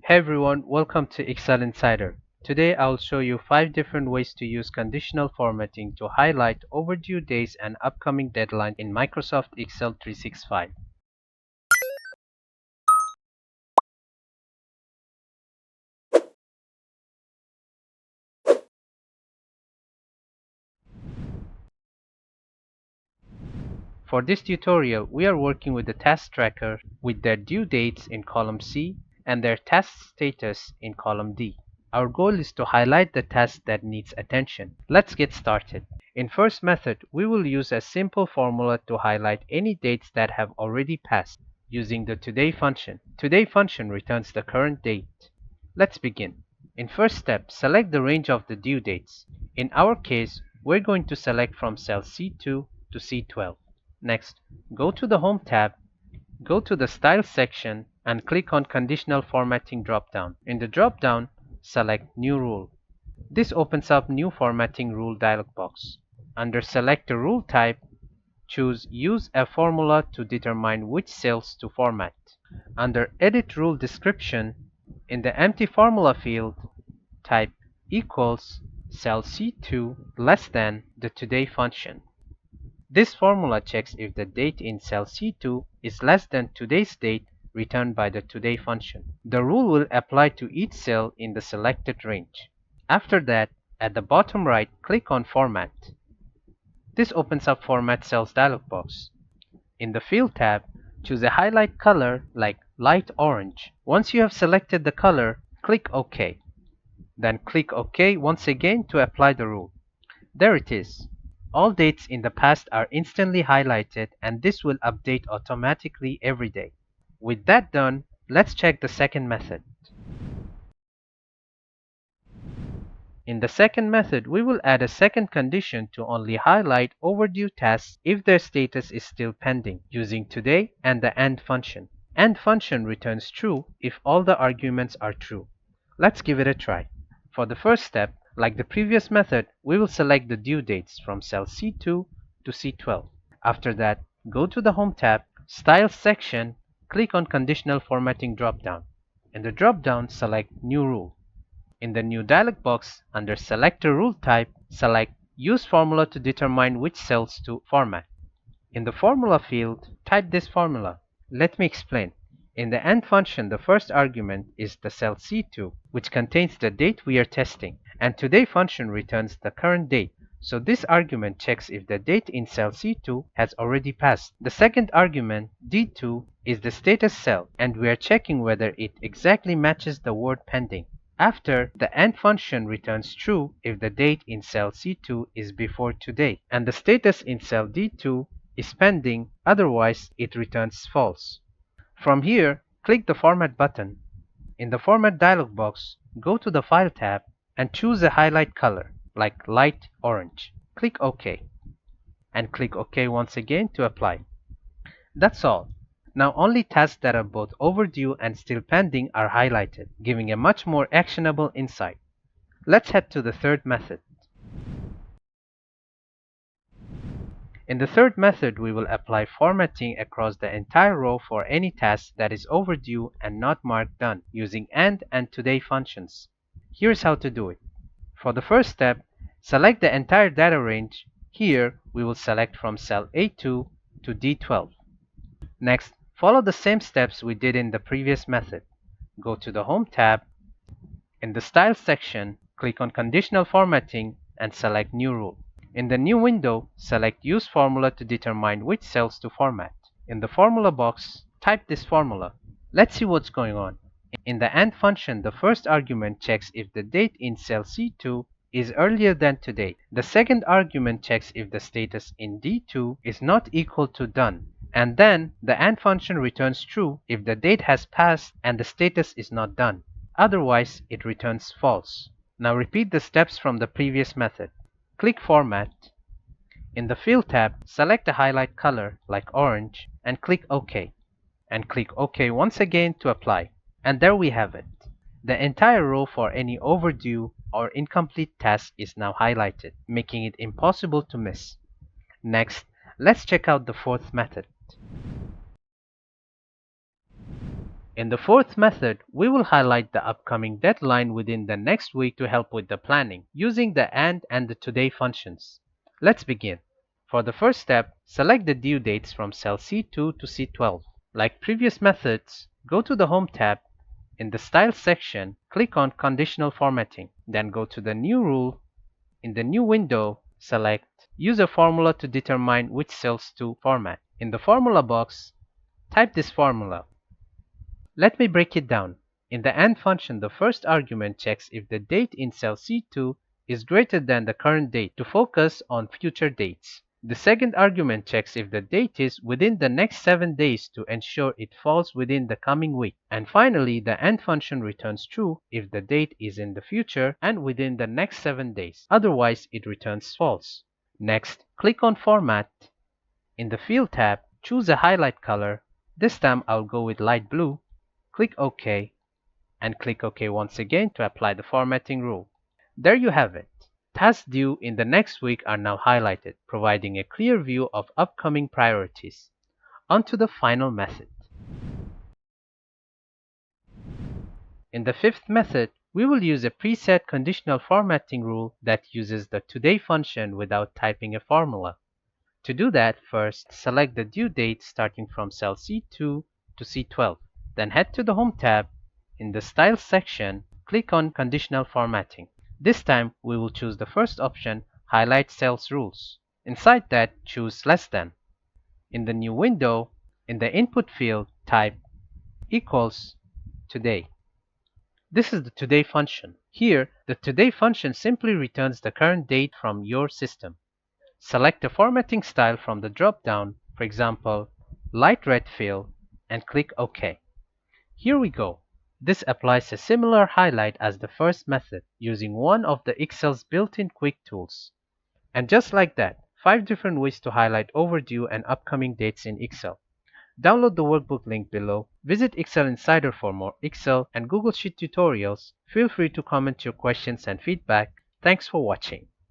Hey everyone, welcome to Excel Insider. Today I'll show you 5 different ways to use conditional formatting to highlight overdue days and upcoming deadlines in Microsoft Excel 365. For this tutorial, we are working with the task tracker with their due dates in column C and their task status in column D. Our goal is to highlight the task that needs attention. Let's get started. In first method, we will use a simple formula to highlight any dates that have already passed using the today function. Today function returns the current date. Let's begin. In first step, select the range of the due dates. In our case, we're going to select from cell C2 to C12. Next, go to the Home tab, go to the Style section, and click on Conditional Formatting drop-down. In the drop-down, select New Rule. This opens up New Formatting Rule dialog box. Under Select a Rule Type, choose Use a Formula to determine which cells to format. Under Edit Rule Description, in the Empty Formula field, type equals cell C2 less than the Today function. This formula checks if the date in cell C2 is less than today's date returned by the Today function. The rule will apply to each cell in the selected range. After that, at the bottom right, click on Format. This opens up Format Cells dialog box. In the Field tab, choose a highlight color like light orange. Once you have selected the color, click OK. Then click OK once again to apply the rule. There it is. All dates in the past are instantly highlighted, and this will update automatically every day. With that done, let's check the second method. In the second method, we will add a second condition to only highlight overdue tasks if their status is still pending, using today and the AND function. AND function returns true if all the arguments are true. Let's give it a try. For the first step, like the previous method, we will select the due dates from cell C2 to C12. After that, go to the Home tab, Style section, click on Conditional Formatting drop-down. In the drop-down, select New Rule. In the New dialog box, under Select a Rule Type, select Use Formula to determine which cells to format. In the Formula field, type this formula. Let me explain. In the AND function, the first argument is the cell C2, which contains the date we are testing, and Today function returns the current date. So this argument checks if the date in cell C2 has already passed. The second argument, D2, is the status cell, and we are checking whether it exactly matches the word pending. After, the AND function returns true if the date in cell C2 is before today, and the status in cell D2 is pending, otherwise it returns false. From here, click the Format button. In the Format dialog box, go to the File tab and choose a highlight color, like light orange. Click OK. And click OK once again to apply. That's all. Now only tasks that are both overdue and still pending are highlighted, giving a much more actionable insight. Let's head to the third method. In the third method, we will apply formatting across the entire row for any task that is overdue and not marked done using AND and Today functions. Here's how to do it. For the first step, select the entire data range. Here, we will select from cell A2 to D12. Next, follow the same steps we did in the previous method. Go to the Home tab. In the Style section, click on Conditional Formatting and select New Rule. In the new window, select Use Formula to determine which cells to format. In the Formula box, type this formula. Let's see what's going on. In the AND function, the first argument checks if the date in cell C2 is earlier than today. The second argument checks if the status in D2 is not equal to done. And then, the AND function returns true if the date has passed and the status is not done. Otherwise, it returns false. Now repeat the steps from the previous method. Click Format. In the Field tab, select a highlight color like orange and click OK. And click OK once again to apply. And there we have it. The entire row for any overdue or incomplete task is now highlighted, making it impossible to miss. Next, let's check out the fourth method. In the fourth method, we will highlight the upcoming deadline within the next week to help with the planning, using the and the today functions. Let's begin. For the first step, select the due dates from cell C2 to C12. Like previous methods, go to the Home tab. In the Style section, click on Conditional Formatting. Then go to the New Rule. In the new window, select Use a formula to determine which cells to format. In the formula box, type this formula. Let me break it down. In the AND function, the first argument checks if the date in cell C2 is greater than the current date to focus on future dates. The second argument checks if the date is within the next 7 days to ensure it falls within the coming week. And finally, the AND function returns true if the date is in the future and within the next 7 days. Otherwise, it returns false. Next, click on Format. In the Field tab, choose a highlight color. This time I'll go with light blue. Click OK, and click OK once again to apply the formatting rule. There you have it. Tasks due in the next week are now highlighted, providing a clear view of upcoming priorities. On to the final method. In the fifth method, we will use a preset conditional formatting rule that uses the today function without typing a formula. To do that, first select the due date starting from cell C2 to C12. Then head to the Home tab. In the Style section, click on Conditional Formatting. This time, we will choose the first option, Highlight Cells Rules. Inside that, choose less than. In the new window, in the input field, type equals today. This is the today function. Here, the today function simply returns the current date from your system. Select a formatting style from the drop-down, for example, light red fill, and click OK. Here we go. This applies a similar highlight as the first method using one of the Excel's built-in quick tools. And just like that, 5 different ways to highlight overdue and upcoming dates in Excel. Download the workbook link below. Visit Excel Insider for more Excel and Google Sheet tutorials. Feel free to comment your questions and feedback. Thanks for watching.